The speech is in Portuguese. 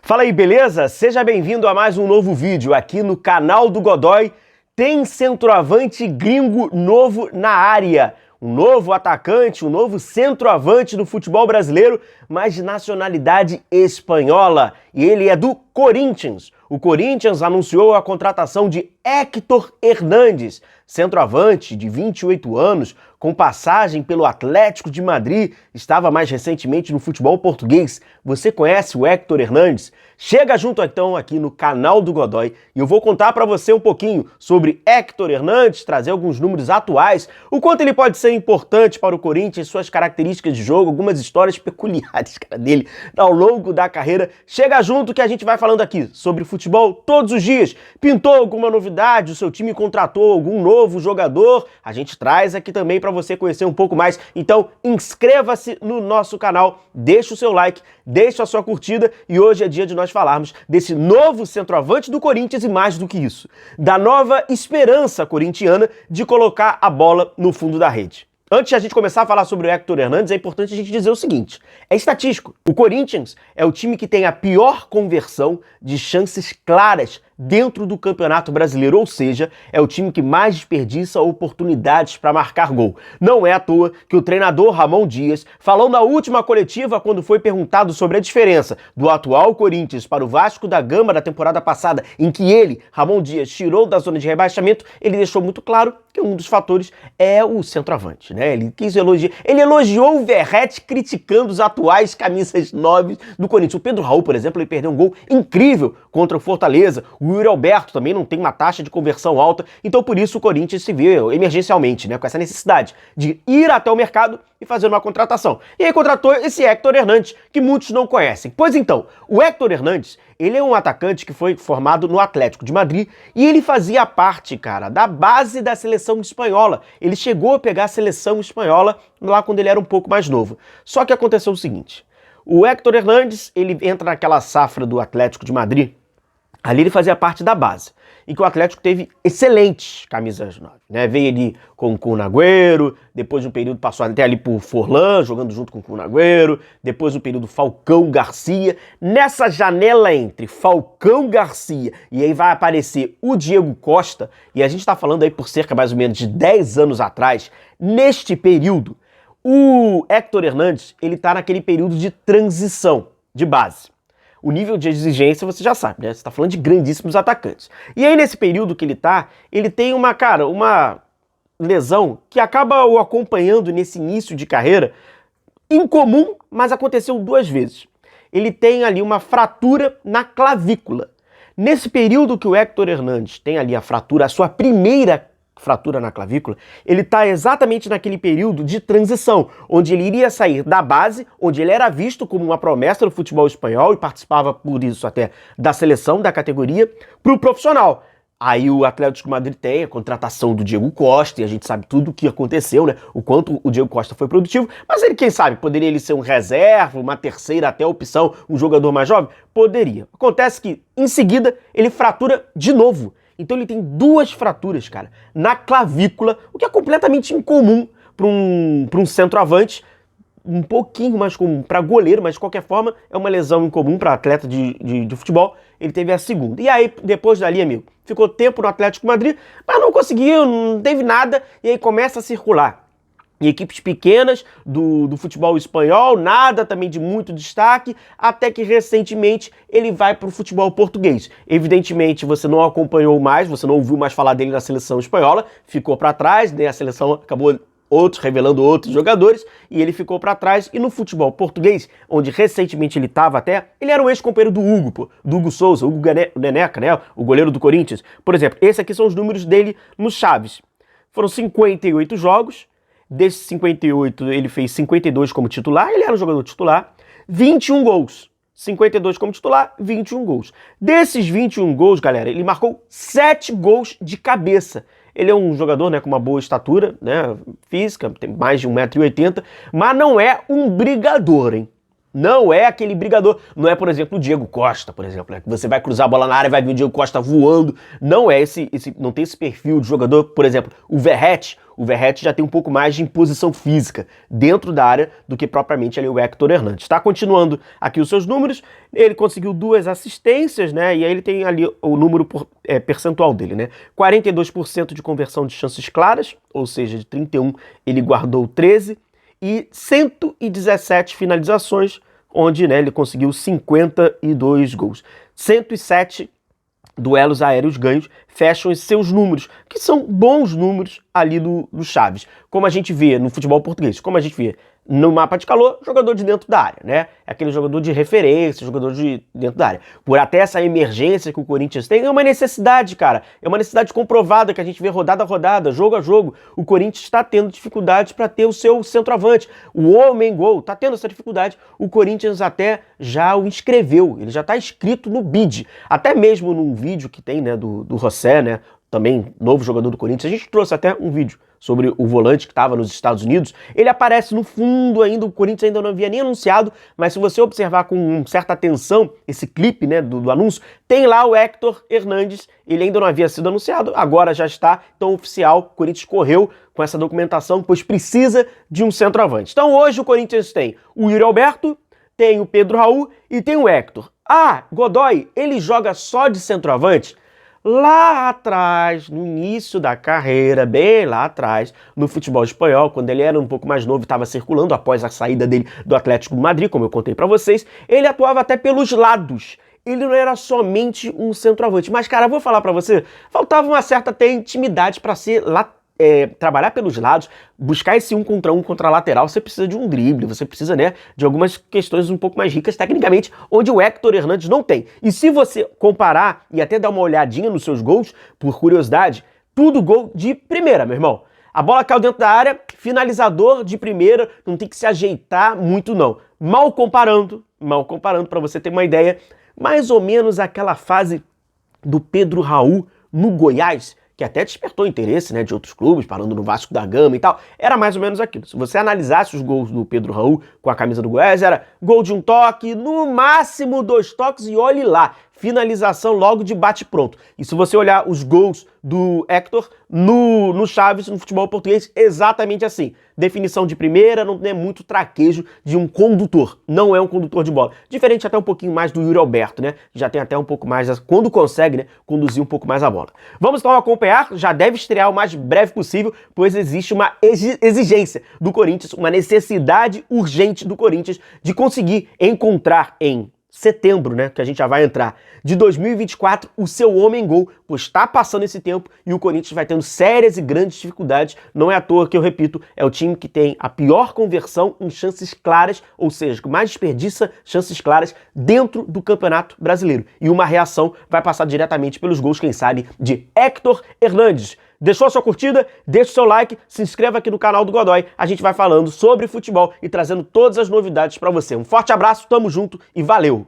Fala aí, beleza? Seja bem-vindo a mais um novo vídeo aqui no canal do Godoy. Tem centroavante gringo novo na área. Um novo atacante, um novo centroavante do futebol brasileiro, mas de nacionalidade espanhola. E ele é do Corinthians. O Corinthians anunciou a contratação de Héctor Hernández, centroavante de 28 anos, com passagem pelo Atlético de Madrid, estava mais recentemente no futebol português. Você conhece o Héctor Hernández? Chega junto então aqui no canal do Godoy e eu vou contar para você um pouquinho sobre Héctor Hernández, trazer alguns números atuais, o quanto ele pode ser importante para o Corinthians, suas características de jogo, algumas histórias peculiares, dele ao longo da carreira. Chega junto que a gente vai falando aqui sobre futebol todos os dias. Pintou alguma novidade, o seu time contratou algum novo jogador, a gente traz aqui também para você conhecer um pouco mais. Então inscreva-se no nosso canal, deixa o seu like, deixa a sua curtida e hoje é dia de nós falarmos desse novo centroavante do Corinthians e mais do que isso, da nova esperança corintiana de colocar a bola no fundo da rede. Antes de a gente começar a falar sobre o Héctor Hernández, é importante a gente dizer o seguinte, é estatístico. O Corinthians é o time que tem a pior conversão de chances claras dentro do Campeonato Brasileiro, ou seja, é o time que mais desperdiça oportunidades para marcar gol. Não é à toa que o treinador Ramon Dias falou na última coletiva, quando foi perguntado sobre a diferença do atual Corinthians para o Vasco da Gama da temporada passada, em que ele, Ramon Dias, tirou da zona de rebaixamento, ele deixou muito claro que um dos fatores é o centroavante, né? Ele elogiou o Verratti criticando os atuais camisas 9 do Corinthians. O Pedro Raul, por exemplo, ele perdeu um gol incrível contra o Fortaleza. O Yuri Alberto também não tem uma taxa de conversão alta, então por isso o Corinthians se vê emergencialmente, né, com essa necessidade de ir até o mercado e fazer uma contratação. E aí contratou esse Héctor Hernández, que muitos não conhecem. Pois então, o Héctor Hernández, ele é um atacante que foi formado no Atlético de Madrid e ele fazia parte, cara, da base da seleção espanhola. Ele chegou a pegar a seleção espanhola lá quando ele era um pouco mais novo. Só que aconteceu o seguinte, o Héctor Hernández, ele entra naquela safra do Atlético de Madrid. Ali ele fazia parte da base, em que o Atlético teve excelentes camisas 9, né? Veio ali com o Kun Agüero, depois de um período passou até ali por Forlán, jogando junto com o Kun Agüero, depois um período Falcão Garcia. Nessa janela entre Falcão Garcia e aí vai aparecer o Diego Costa, e a gente está falando aí por cerca mais ou menos de 10 anos atrás, neste período, o Héctor Hernández, ele tá naquele período de transição de base. O nível de exigência você já sabe, né? Você tá falando de grandíssimos atacantes. E aí nesse período que ele tem uma lesão que acaba o acompanhando nesse início de carreira, incomum, mas aconteceu 2 vezes. Ele tem ali uma fratura na clavícula. Nesse período que o Héctor Hernández tem ali a fratura, a sua primeira fratura na clavícula, ele está exatamente naquele período de transição, onde ele iria sair da base, onde ele era visto como uma promessa do futebol espanhol e participava por isso até da seleção, da categoria, para o profissional. Aí o Atlético de Madrid tem a contratação do Diego Costa, e a gente sabe tudo o que aconteceu, né? O quanto o Diego Costa foi produtivo, mas ele, quem sabe, poderia ele ser um reserva, uma terceira até opção, um jogador mais jovem? Poderia. Acontece que, em seguida, ele fratura de novo. Então ele tem 2 fraturas, cara, na clavícula, o que é completamente incomum para um centroavante, um pouquinho mais comum para goleiro, mas de qualquer forma é uma lesão incomum para atleta de futebol. Ele teve a segunda. E aí, depois dali, amigo, ficou tempo no Atlético de Madrid, mas não conseguiu, não teve nada, e aí começa a circular em equipes pequenas do futebol espanhol, nada também de muito destaque, até que recentemente ele vai para o futebol português. Evidentemente você não acompanhou mais, você não ouviu mais falar dele na seleção espanhola, ficou para trás, né? A seleção acabou revelando outros jogadores, e ele ficou para trás. E no futebol português, onde recentemente ele estava até, ele era um ex-companheiro do Hugo, do Hugo Souza, Hugo Neneca, né? O goleiro do Corinthians. Por exemplo, esses aqui são os números dele no Chaves. Foram 58 jogos, desses 58 ele fez 52 como titular, ele era um jogador titular, 21 gols. 52 como titular, 21 gols. Desses 21 gols, galera, ele marcou 7 gols de cabeça. Ele é um jogador, né, com uma boa estatura, né, física, tem mais de 1,80 m, mas não é um brigador, hein? Não é aquele brigador. Não é, por exemplo, o Diego Costa, por exemplo, né? Que você vai cruzar a bola na área e vai ver o Diego Costa voando. Não é não tem esse perfil de jogador, por exemplo, o Verratti. O Verratti já tem um pouco mais de imposição física dentro da área do que propriamente ali o Héctor Hernandes. Tá continuando aqui os seus números, ele conseguiu 2 assistências, né? E aí ele tem ali o número percentual dele, né? 42% de conversão de chances claras, ou seja, de 31 ele guardou 13, e 117 finalizações, onde, né, ele conseguiu 52 gols. 107 duelos aéreos ganhos, fecham esses seus números, que são bons números ali do Chaves. Como a gente vê no futebol português, como a gente vê no mapa de calor, jogador de dentro da área, né? É aquele jogador de referência, jogador de dentro da área. Por até essa emergência que o Corinthians tem, é uma necessidade, cara. É uma necessidade comprovada que a gente vê rodada a rodada, jogo a jogo. O Corinthians está tendo dificuldade para ter o seu centroavante. O homem-gol está tendo essa dificuldade. O Corinthians até já o inscreveu, ele já está inscrito no BID. Até mesmo num vídeo que tem, né, do José, né? Também novo jogador do Corinthians. A gente trouxe até um vídeo sobre o volante que estava nos Estados Unidos. Ele aparece no fundo ainda, o Corinthians ainda não havia nem anunciado, mas se você observar com certa atenção esse clipe, né, do anúncio, tem lá o Héctor Hernandes, ele ainda não havia sido anunciado, agora já está, então oficial, o Corinthians correu com essa documentação, pois precisa de um centroavante. Então hoje o Corinthians tem o Yuri Alberto, tem o Pedro Raul e tem o Héctor. Ah, Godoy, ele joga só de centroavante? Lá atrás, no início da carreira, bem lá atrás, no futebol espanhol, quando ele era um pouco mais novo e estava circulando após a saída dele do Atlético de Madrid, como eu contei pra vocês, ele atuava até pelos lados. Ele não era somente um centroavante. Mas, cara, eu vou falar pra você, faltava uma certa até intimidade pra ser trabalhar pelos lados, buscar esse 1 contra a lateral. Você precisa de um drible, você precisa, né, de algumas questões um pouco mais ricas tecnicamente, onde o Héctor Hernandes não tem. E se você comparar e até dar uma olhadinha nos seus gols, por curiosidade, tudo gol de primeira, meu irmão. A bola caiu dentro da área, finalizador de primeira, não tem que se ajeitar muito não. Mal comparando para você ter uma ideia, mais ou menos aquela fase do Pedro Raul no Goiás, que até despertou interesse, né, de outros clubes, parando no Vasco da Gama e tal, era mais ou menos aquilo. Se você analisasse os gols do Pedro Raul com a camisa do Goiás, era gol de um toque, no máximo 2 toques e olhe lá, finalização logo de bate-pronto. E se você olhar os gols do Héctor no Chaves, no futebol português, exatamente assim. Definição de primeira, não é muito traquejo de um condutor, não é um condutor de bola. Diferente até um pouquinho mais do Yuri Alberto, né? Já tem até um pouco mais, quando consegue, né, conduzir um pouco mais a bola. Vamos então acompanhar, já deve estrear o mais breve possível, pois existe uma exigência do Corinthians, uma necessidade urgente do Corinthians de conseguir encontrar em setembro, né, que a gente já vai entrar, de 2024, o seu homem-gol, pois está passando esse tempo e o Corinthians vai tendo sérias e grandes dificuldades. Não é à toa que eu repito, é o time que tem a pior conversão em chances claras, ou seja, que mais desperdiça chances claras dentro do Campeonato Brasileiro. E uma reação vai passar diretamente pelos gols, quem sabe, de Héctor Hernandes. Deixou a sua curtida? Deixa o seu like, se inscreva aqui no canal do Godoy. A gente vai falando sobre futebol e trazendo todas as novidades para você. Um forte abraço, tamo junto e valeu!